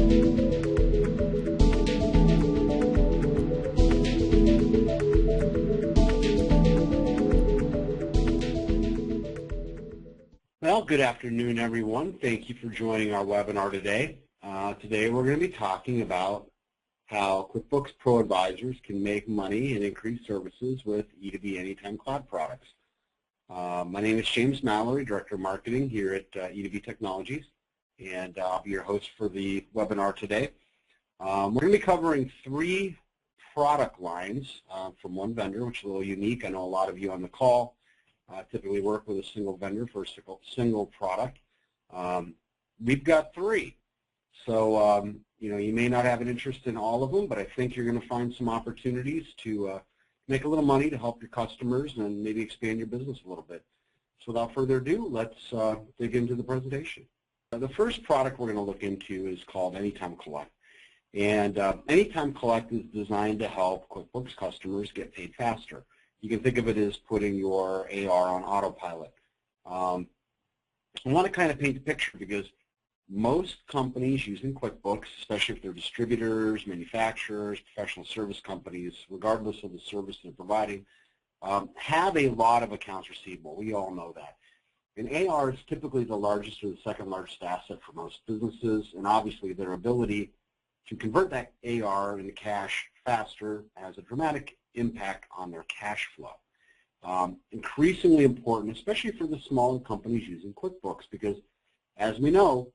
Well, good afternoon, everyone. Thank you for joining our webinar today. Today we're going to be talking about how QuickBooks ProAdvisors can make money and increase services with e2b Anytime Cloud products. My name is James Mallory, Director of Marketing here at e2b Technologies, and I'll be your host for the webinar today. We're going to be covering 3 product lines from one vendor, which is a little unique. I know a lot of you on the call typically work with a single vendor for a single product. We've got 3. So, you may not have an interest in all of them, but I think you're going to find some opportunities to make a little money to help your customers and maybe expand your business a little bit. So without further ado, let's dig into the presentation. The first product we're going to look into is called Anytime Collect. And Anytime Collect is designed to help QuickBooks customers get paid faster. You can think of it as putting your AR on autopilot. I want to kind of paint the picture because most companies using QuickBooks, especially if they're distributors, manufacturers, professional service companies, regardless of the service they're providing, have a lot of accounts receivable. We all know that. And AR is typically the largest or the second largest asset for most businesses, and obviously their ability to convert that AR into cash faster has a dramatic impact on their cash flow. Increasingly important, especially for the smaller companies using QuickBooks, because as we know,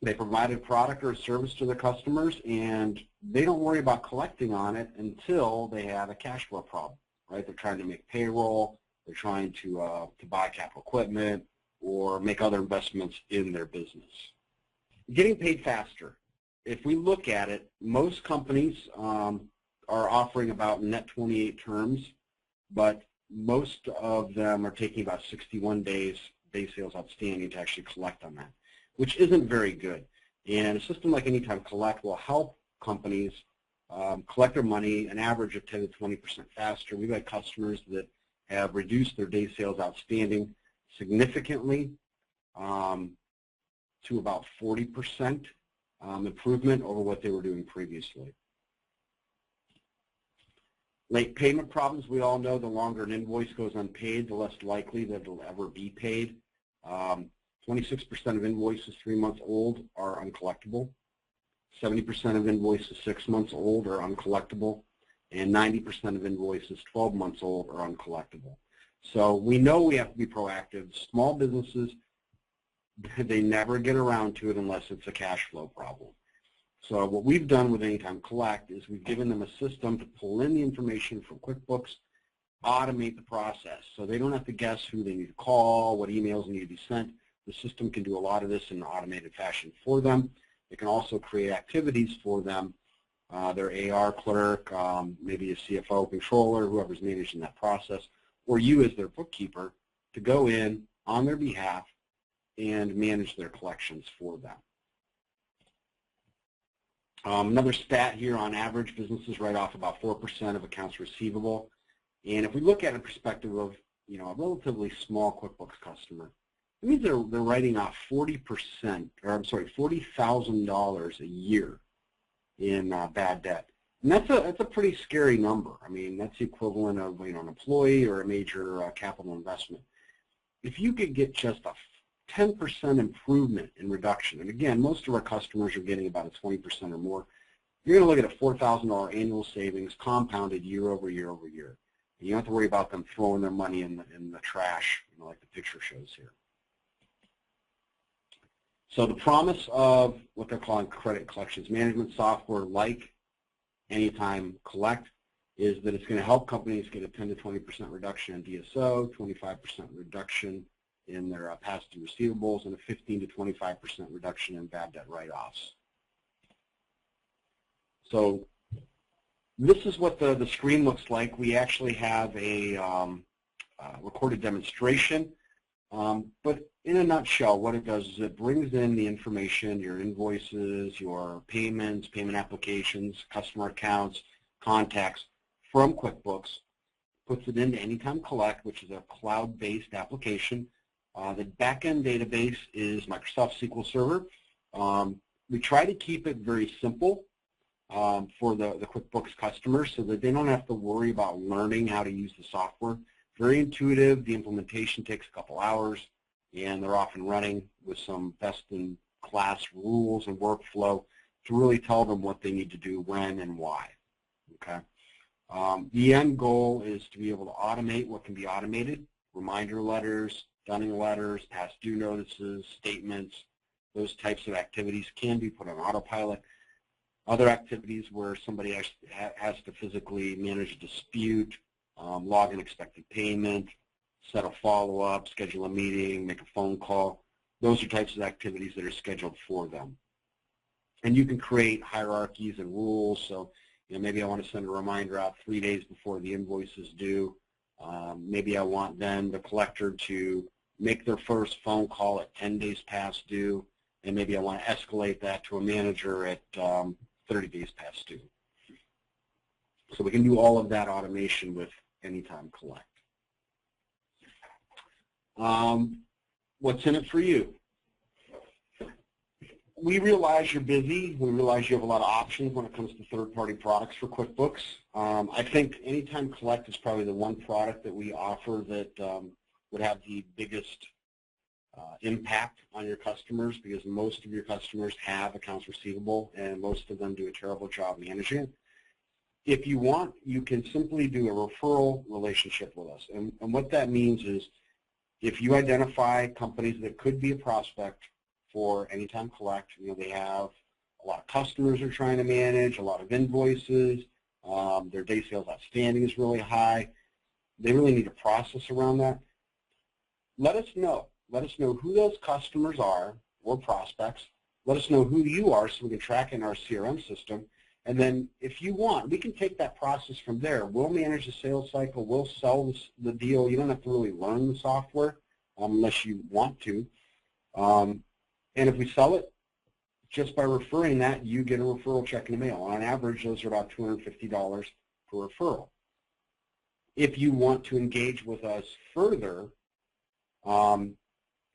they provide a product or a service to their customers and they don't worry about collecting on it until they have a cash flow problem, right? They're trying to make payroll, they're trying to buy capital equipment or make other investments in their business. Getting paid faster. If we look at it, most companies are offering about net 28 terms, but most of them are taking about 61 days sales outstanding to actually collect on that, which isn't very good. And a system like Anytime Collect will help companies collect their money an average of 10 to 20% faster. We've had customers that have reduced their day sales outstanding significantly to about 40% improvement over what they were doing previously. Late payment problems, we all know the longer an invoice goes unpaid, the less likely that it'll ever be paid. 26% of invoices 3 months old are uncollectible. 70% of invoices 6 months old are uncollectible. And 90% of invoices 12 months old are uncollectible. So we know we have to be proactive. Small businesses, they never get around to it unless it's a cash flow problem. So what we've done with Anytime Collect is we've given them a system to pull in the information from QuickBooks, automate the process. So they don't have to guess who they need to call, what emails need to be sent. The system can do a lot of this in an automated fashion for them. It can also create activities for them, their AR clerk, maybe a CFO, controller, whoever's managing that process, or you as their bookkeeper to go in on their behalf and manage their collections for them. Another stat here, on average, businesses write off about 4% of accounts receivable. And if we look at a perspective of, a relatively small QuickBooks customer, it means they're writing off 40,000 a year in bad debt. And that's a pretty scary number. I mean, that's the equivalent of, an employee or a major capital investment. If you could get just a 10% improvement in reduction, and again, most of our customers are getting about a 20% or more, you're going to look at a $4,000 annual savings compounded year over year over year. And you don't have to worry about them throwing their money in the trash, like the picture shows here. So the promise of what they're calling credit collections management software like Anytime Collect is that it's going to help companies get a 10 to 20% reduction in DSO, 25% reduction in their past due receivables, and a 15 to 25% reduction in bad debt write-offs. So this is what the screen looks like. We actually have a recorded demonstration, but in a nutshell, what it does is it brings in the information, your invoices, your payments, payment applications, customer accounts, contacts from QuickBooks, puts it into Anytime Collect, which is a cloud-based application. The back-end database is Microsoft SQL Server. We try to keep it very simple for the QuickBooks customers so that they don't have to worry about learning how to use the software. Very intuitive. The implementation takes a couple hours, and they're off and running with some best-in-class rules and workflow to really tell them what they need to do, when, and why. Okay. The end goal is to be able to automate what can be automated: reminder letters, dunning letters, past due notices, statements. Those types of activities can be put on autopilot. Other activities where somebody has to physically manage a dispute, log an expected payment, set a follow-up, schedule a meeting, make a phone call. Those are types of activities that are scheduled for them. And you can create hierarchies and rules. So, maybe I want to send a reminder out 3 days before the invoice is due. Maybe I want then the collector to make their first phone call at 10 days past due, and maybe I want to escalate that to a manager at 30 days past due. So we can do all of that automation with Anytime Collect. What's in it for you? We realize you're busy. We realize you have a lot of options when it comes to third-party products for QuickBooks. I think Anytime Collect is probably the one product that we offer that would have the biggest impact on your customers, because most of your customers have accounts receivable and most of them do a terrible job managing it. If you want, you can simply do a referral relationship with us. And what that means is if you identify companies that could be a prospect for Anytime Collect, they have a lot of customers they're trying to manage, a lot of invoices, their day sales outstanding is really high, they really need a process around that. Let us know. Let us know who those customers are or prospects. Let us know who you are so we can track in our CRM system. And then if you want, we can take that process from there. We'll manage the sales cycle. We'll sell the deal. You don't have to really learn the software unless you want to. And if we sell it, just by referring that, you get a referral check in the mail. On average, those are about $250 per referral. If you want to engage with us further,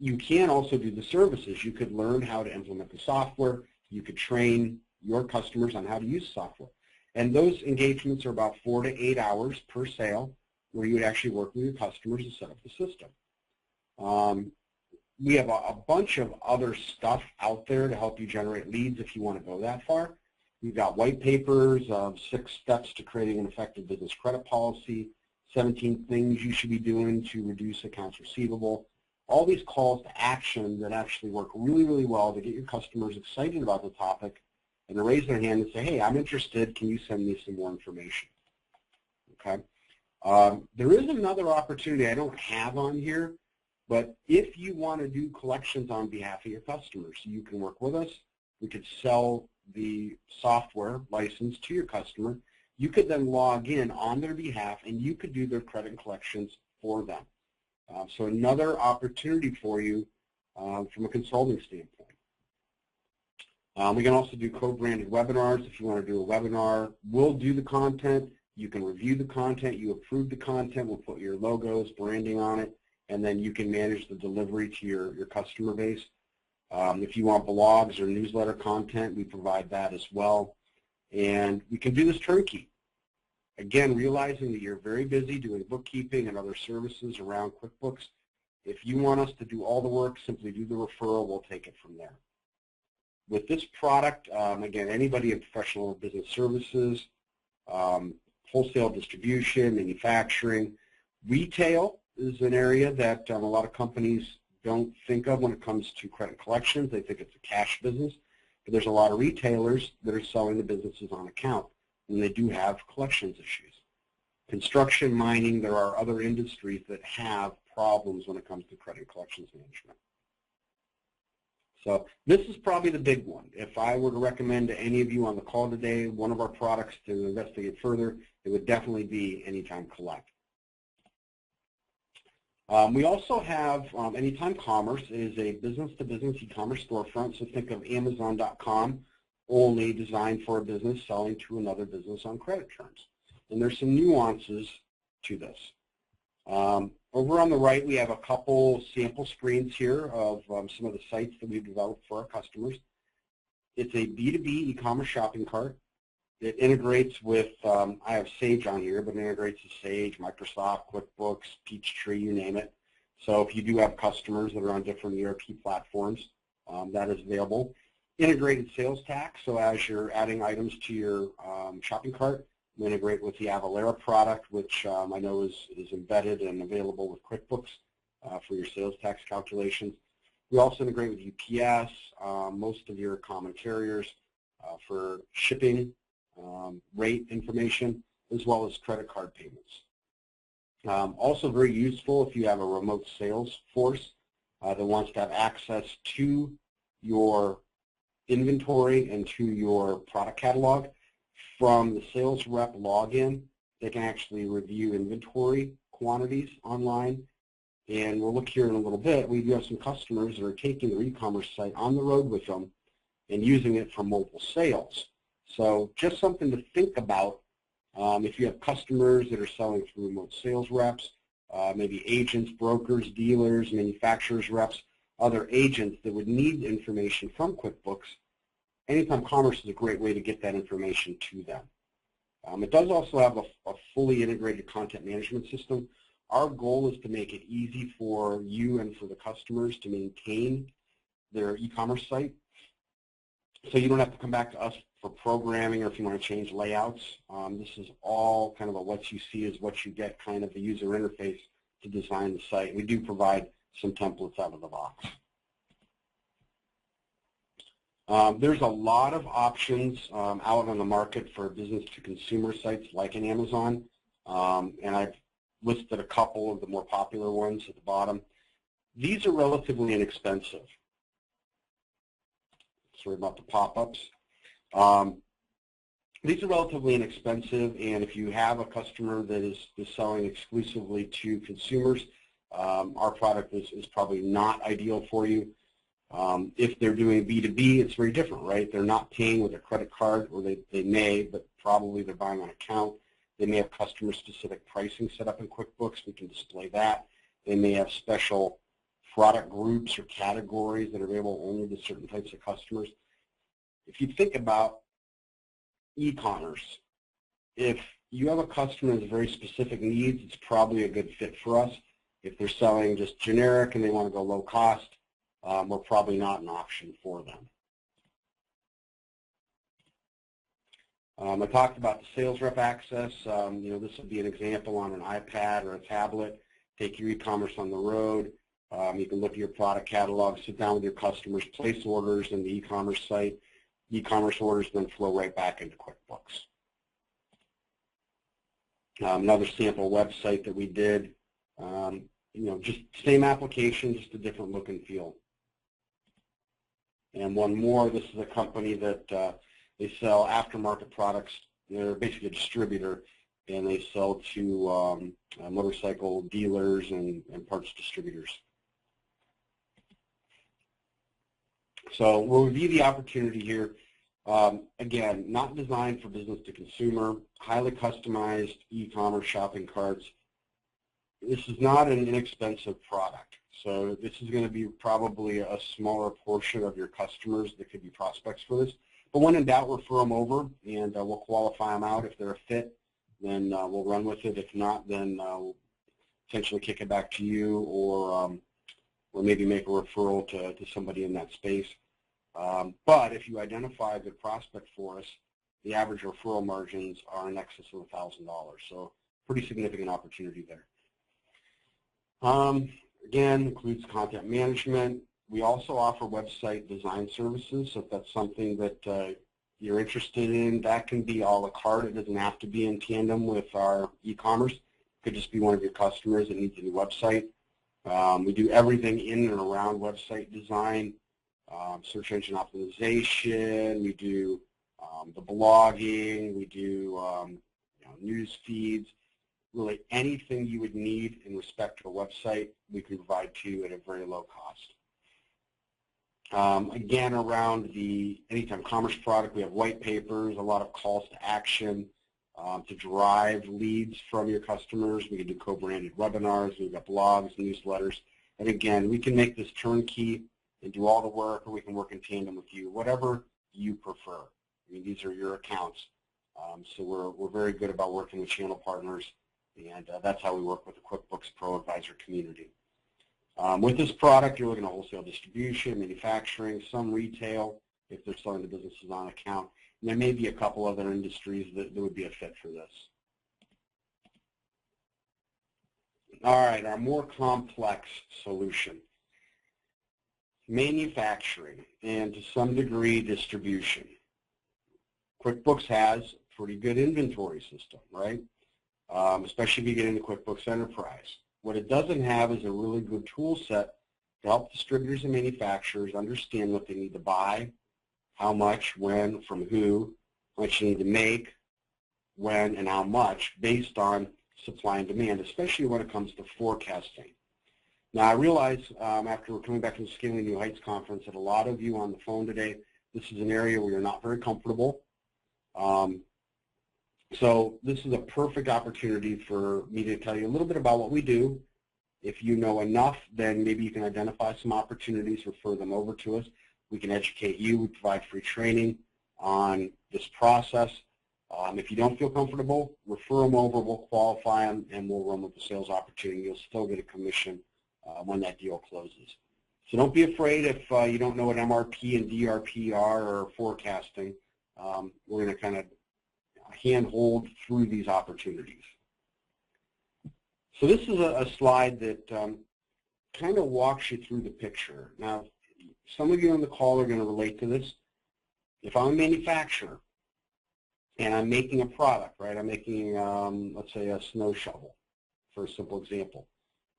you can also do the services. You could learn how to implement the software. You could train your customers on how to use software. And those engagements are about 4 to 8 hours per sale, where you would actually work with your customers to set up the system. We have a bunch of other stuff out there to help you generate leads if you want to go that far. We've got white papers of 6 steps to creating an effective business credit policy, 17 things you should be doing to reduce accounts receivable, all these calls to action that actually work really, really well to get your customers excited about the topic and to raise their hand and say, hey, I'm interested, can you send me some more information? Okay. There is another opportunity I don't have on here, but if you want to do collections on behalf of your customers, you can work with us. We could sell the software license to your customer. You could then log in on their behalf, and you could do their credit and collections for them. So another opportunity for you from a consulting standpoint. We can also do co-branded webinars. If you want to do a webinar, we'll do the content. You can review the content. You approve the content. We'll put your logos, branding on it, and then you can manage the delivery to your customer base. If you want blogs or newsletter content, we provide that as well. And we can do this turnkey. Again, realizing that you're very busy doing bookkeeping and other services around QuickBooks. If you want us to do all the work, simply do the referral. We'll take it from there. With this product, again, anybody in professional business services, wholesale distribution, manufacturing, retail is an area that a lot of companies don't think of when it comes to credit collections. They think it's a cash business. But there's a lot of retailers that are selling the businesses on account, and they do have collections issues. Construction, mining, there are other industries that have problems when it comes to credit collections management. So this is probably the big one. If I were to recommend to any of you on the call today one of our products to investigate further, it would definitely be Anytime Collect. We also have Anytime Commerce. It is a business-to-business e-commerce storefront, so think of Amazon.com, only designed for a business selling to another business on credit terms. And there's some nuances to this. Over on the right, we have a couple sample screens here of some of the sites that we've developed for our customers. It's a B2B e-commerce shopping cart. It integrates with, I have Sage on here, but it integrates with Sage, Microsoft, QuickBooks, Peachtree, you name it. So if you do have customers that are on different ERP platforms, that is available. Integrated sales tax, so as you're adding items to your shopping cart, we integrate with the Avalara product, which I know is embedded and available with QuickBooks for your sales tax calculations. We also integrate with UPS, most of your common carriers for shipping, rate information, as well as credit card payments. Also very useful if you have a remote sales force that wants to have access to your inventory and to your product catalog. From the sales rep login, they can actually review inventory quantities online. And we'll look here in a little bit. We do have some customers that are taking their e-commerce site on the road with them and using it for mobile sales. So just something to think about if you have customers that are selling through remote sales reps, maybe agents, brokers, dealers, manufacturers, reps, other agents that would need information from QuickBooks. Anytime Commerce is a great way to get that information to them. It does also have a fully integrated content management system. Our goal is to make it easy for you and for the customers to maintain their e-commerce site. So you don't have to come back to us for programming or if you want to change layouts. This is all kind of a what you see is what you get kind of a user interface to design the site. We do provide some templates out of the box. There's a lot of options out on the market for business-to-consumer sites like in Amazon, and I've listed a couple of the more popular ones at the bottom. These are relatively inexpensive. Sorry about the pop-ups. These are relatively inexpensive, and if you have a customer that is selling exclusively to consumers, our product is probably not ideal for you. If they're doing B2B, it's very different, right? They're not paying with a credit card, or they may, but probably they're buying on account. They may have customer-specific pricing set up in QuickBooks. We can display that. They may have special product groups or categories that are available only to certain types of customers. If you think about e-commerce, if you have a customer with very specific needs, it's probably a good fit for us. If they're selling just generic and they want to go low cost, we're probably not an option for them. I talked about the sales rep access. This would be an example on an iPad or a tablet. Take your e-commerce on the road. You can look at your product catalog, sit down with your customers, place orders in the e-commerce site. E-commerce orders then flow right back into QuickBooks. Another sample website that we did, just same application, just a different look and feel. And one more, this is a company that they sell aftermarket products. They're basically a distributor, and they sell to motorcycle dealers and parts distributors. So we'll review the opportunity here. Again, not designed for business to consumer, highly customized e-commerce shopping carts. This is not an inexpensive product. So this is going to be probably a smaller portion of your customers that could be prospects for this. But when in doubt, refer them over, and we'll qualify them out. If they're a fit, then we'll run with it. If not, then we'll potentially kick it back to you, or maybe make a referral to somebody in that space. But if you identify a good prospect for us, the average referral margins are in excess of $1,000. So pretty significant opportunity there. Again, includes content management. We also offer website design services, so if that's something that you're interested in, that can be a la carte. It doesn't have to be in tandem with our e-commerce. It could just be one of your customers that needs a new website. We do everything in and around website design, search engine optimization. We do the blogging. We do news feeds. Really anything you would need in respect to a website, we can provide to you at a very low cost. Again, around the Anytime Commerce product, we have white papers, a lot of calls to action to drive leads from your customers. We can do co-branded webinars. We've got blogs, newsletters. And again, we can make this turnkey and do all the work, or we can work in tandem with you. Whatever you prefer. I mean, these are your accounts. So we're very good about working with channel partners, and that's how we work with the QuickBooks ProAdvisor community. With this product, you're looking at wholesale distribution, manufacturing, some retail, if they're selling to businesses on account. And there may be a couple other industries that would be a fit for this. All right, our more complex solution. Manufacturing and to some degree distribution. QuickBooks has a pretty good inventory system, right? Especially if you get into QuickBooks Enterprise. What it doesn't have is a really good tool set to help distributors and manufacturers understand what they need to buy, how much, when, from who, how much you need to make, when, and how much based on supply and demand, especially when it comes to forecasting. Now, I realize after we're coming back from the Scaling New Heights conference that a lot of you on the phone today, this is an area where you're not very comfortable. So this is a perfect opportunity for me to tell you a little bit about what we do. If you know enough, then maybe you can identify some opportunities, refer them over to us. We can educate you. We provide free training on this process. If you don't feel comfortable, refer them over. We'll qualify them, and we'll run with the sales opportunity. You'll still get a commission when that deal closes. So don't be afraid if you don't know what MRP and DRP are or forecasting. We're going to kind of handhold through these opportunities. So this is a slide that kind of walks you through the picture. Now, some of you on the call are going to relate to this. If I'm a manufacturer and I'm making a product, right? I'm making, let's say, a snow shovel, for a simple example.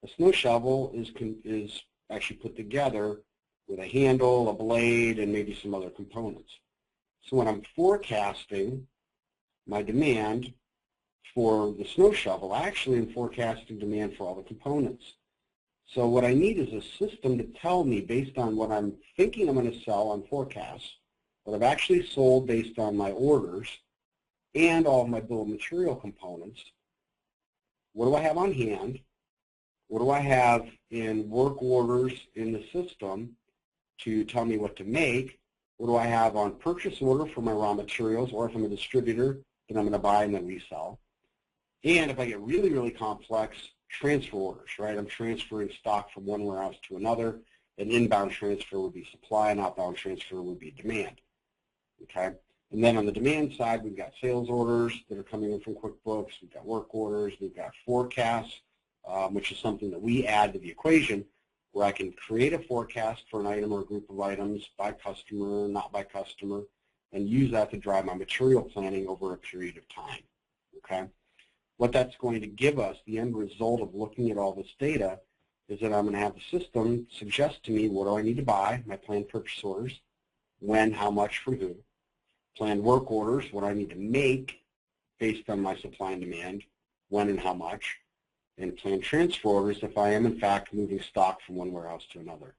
A snow shovel is actually put together with a handle, a blade, and maybe some other components. So when I'm forecasting my demand for the snow shovel, actually I'm forecasting demand for all the components. So what I need is a system to tell me based on what I'm thinking I'm going to sell on forecasts, what I've actually sold based on my orders, and all of my bill of material components. What do I have on hand? What do I have in work orders in the system to tell me what to make? What do I have on purchase order for my raw materials, or if I'm a distributor, then I'm going to buy and then resell? And if I get really, really complex, transfer orders, right? I'm transferring stock from one warehouse to another. An inbound transfer would be supply, and outbound transfer would be demand, okay? And then on the demand side, we've got sales orders that are coming in from QuickBooks. We've got work orders. We've got forecasts, which is something that we add to the equation, where I can create a forecast for an item or a group of items by customer, not by customer, and use that to drive my material planning over a period of time, okay? What that's going to give us, the end result of looking at all this data, is that I'm going to have the system suggest to me what do I need to buy, my planned purchase orders, when, how much, from who, planned work orders, what I need to make based on my supply and demand, when and how much, and planned transfer orders if I am in fact moving stock from one warehouse to another.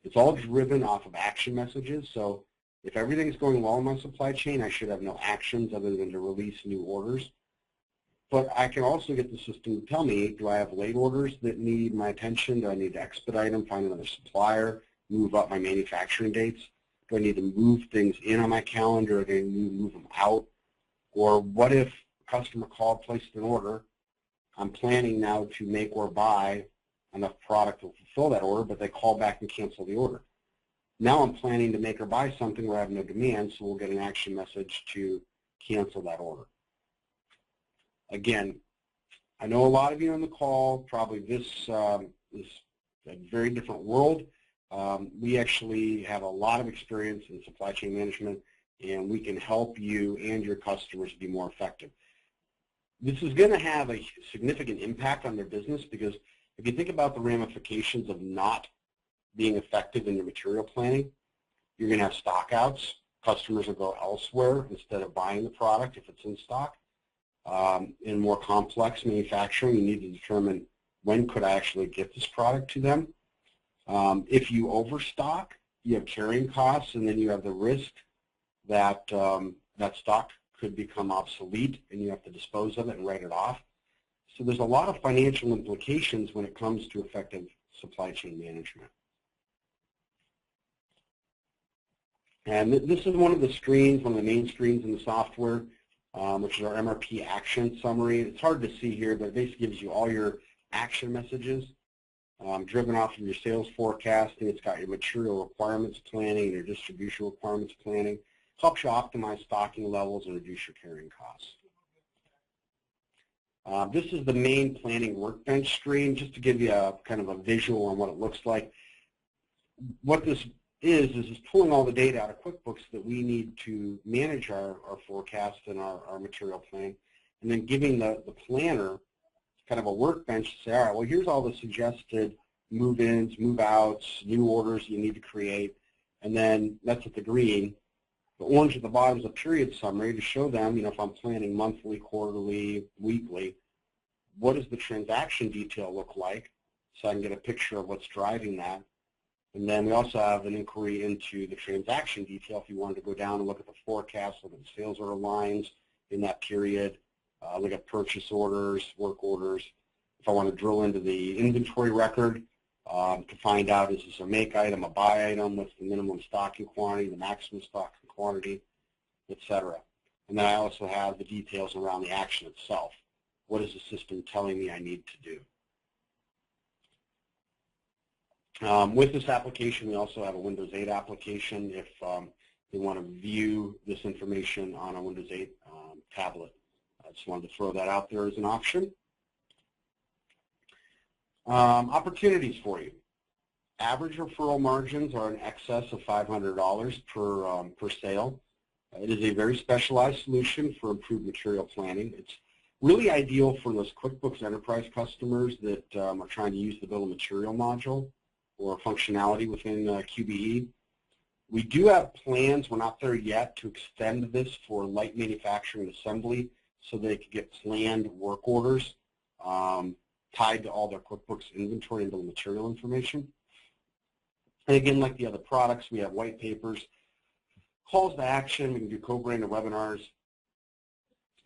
It's all driven off of action messages, so if everything's going well in my supply chain, I should have no actions other than to release new orders. But I can also get the system to tell me, do I have late orders that need my attention? Do I need to expedite them, find another supplier, move up my manufacturing dates? Do I need to move things in on my calendar, or do I need to move them out? Or what if a customer called, placed an order, I'm planning now to make or buy enough product to fulfill that order, but they call back and cancel the order. Now I'm planning to make or buy something where I have no demand, so we'll get an action message to cancel that order. Again, I know a lot of you on the call, probably this is a very different world. We actually have a lot of experience in supply chain management, and we can help you and your customers be more effective. This is going to have a significant impact on their business, because if you think about the ramifications of not being effective in your material planning, you're going to have stockouts. Customers will go elsewhere instead of buying the product if it's in stock. In more complex manufacturing, you need to determine when could I actually get this product to them. If you overstock, you have carrying costs, and then you have the risk that that stock could become obsolete and you have to dispose of it and write it off. So there's a lot of financial implications when it comes to effective supply chain management. And this is one of the screens, one of the main screens in the software, which is our MRP action summary. It's hard to see here, but it basically gives you all your action messages driven off of your sales forecasting. It's got your material requirements planning and your distribution requirements planning. Helps you optimize stocking levels and reduce your carrying costs. This is the main planning workbench screen, just to give you a kind of a visual on what it looks like. What this is pulling all the data out of QuickBooks that we need to manage our forecast and our material plan, and then giving the planner kind of a workbench to say, all right, well, here's all the suggested move-ins, move-outs, new orders you need to create, and then that's at the green. The orange at the bottom is a period summary to show them, if I'm planning monthly, quarterly, weekly, what does the transaction detail look like, so I can get a picture of what's driving that. And then we also have an inquiry into the transaction detail if you wanted to go down and look at the forecast, look at the sales order lines in that period, look at purchase orders, work orders. If I want to drill into the inventory record to find out, is this a make item, a buy item, what's the minimum stocking quantity, the maximum stocking quantity, etc. And then I also have the details around the action itself. What is the system telling me I need to do? With this application, we also have a Windows 8 application if they want to view this information on a Windows 8 tablet. I just wanted to throw that out there as an option. Opportunities for you. Average referral margins are in excess of $500 per sale. It is a very specialized solution for improved material planning. It's really ideal for those QuickBooks Enterprise customers that are trying to use the bill of material module or functionality within QBE. We do have plans, we're not there yet, to extend this for light manufacturing and assembly so they can get planned work orders tied to all their QuickBooks inventory and bill of material information. And again, like the other products, we have white papers, calls to action, we can do co-branded webinars,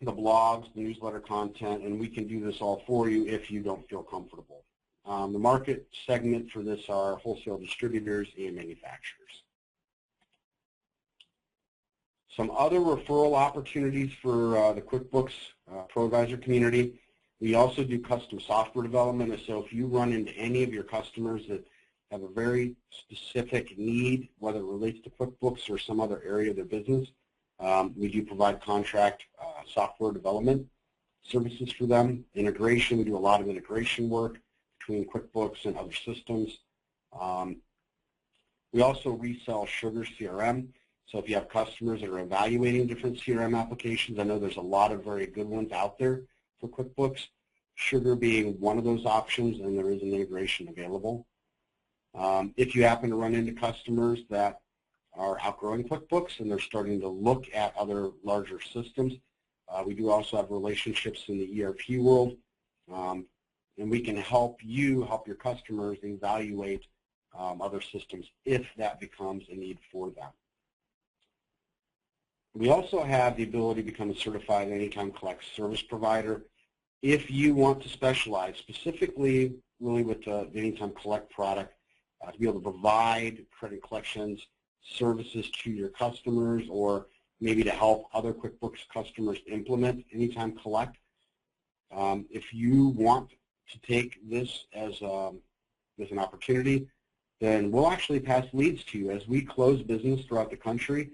the blogs, the newsletter content, and we can do this all for you if you don't feel comfortable. The market segment for this are wholesale distributors and manufacturers. Some other referral opportunities for the QuickBooks ProAdvisor community. We also do custom software development, and so if you run into any of your customers that have a very specific need, whether it relates to QuickBooks or some other area of their business, we do provide contract software development services for them. Integration, we do a lot of integration work between QuickBooks and other systems. We also resell Sugar CRM. So if you have customers that are evaluating different CRM applications, I know there's a lot of very good ones out there for QuickBooks, Sugar being one of those options, and there is an integration available. If you happen to run into customers that are outgrowing QuickBooks and they're starting to look at other larger systems, we do also have relationships in the ERP world, and we can help you help your customers evaluate other systems if that becomes a need for them. We also have the ability to become a certified Anytime Collect service provider if you want to specialize specifically really with the Anytime Collect product to be able to provide credit collections services to your customers, or maybe to help other QuickBooks customers implement Anytime Collect. If you want to take this as an opportunity, then we'll actually pass leads to you as we close business throughout the country.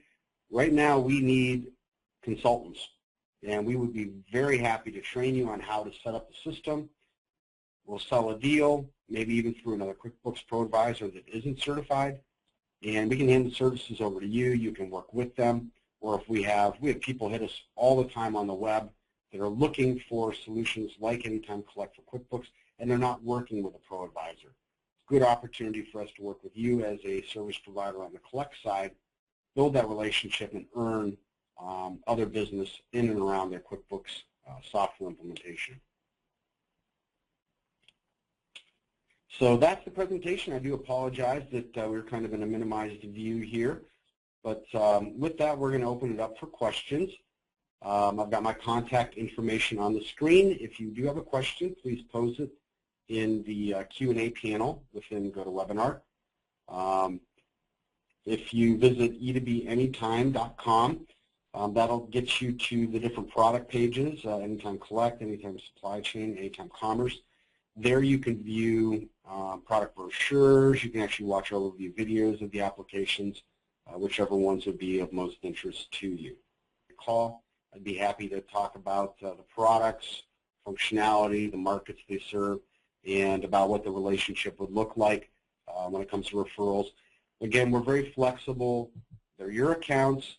Right now we need consultants, and we would be very happy to train you on how to set up the system. We'll sell a deal, maybe even through another QuickBooks ProAdvisor that isn't certified, and we can hand the services over to you. You can work with them, or if we have people hit us all the time on the web that are looking for solutions like Anytime Collect for QuickBooks, and they're not working with a ProAdvisor. Good opportunity for us to work with you as a service provider on the Collect side, build that relationship, and earn other business in and around their QuickBooks software implementation. So that's the presentation. I do apologize that we're kind of in a minimized view here, but with that, we're going to open it up for questions. I've got my contact information on the screen. If you do have a question, please pose it in the Q&A panel within GoToWebinar. If you visit e2banytime.com, that'll get you to the different product pages, Anytime Collect, Anytime Supply Chain, Anytime Commerce. There you can view product brochures. You can actually watch overview videos of the applications, whichever ones would be of most interest to you. Call. I'd be happy to talk about the products, functionality, the markets they serve, and about what the relationship would look like when it comes to referrals. Again, we're very flexible. They're your accounts.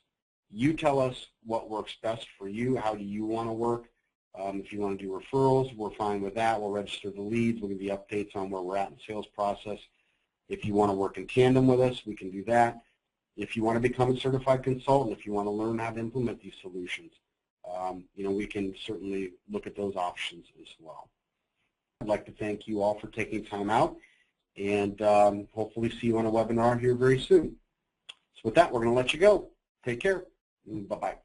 You tell us what works best for you. How do you want to work? If you want to do referrals, we're fine with that. We'll register the leads. We'll give you updates on where we're at in the sales process. If you want to work in tandem with us, we can do that. If you want to become a certified consultant, if you want to learn how to implement these solutions, we can certainly look at those options as well. I'd like to thank you all for taking time out, and hopefully see you on a webinar here very soon. So with that, we're going to let you go. Take care. Bye-bye.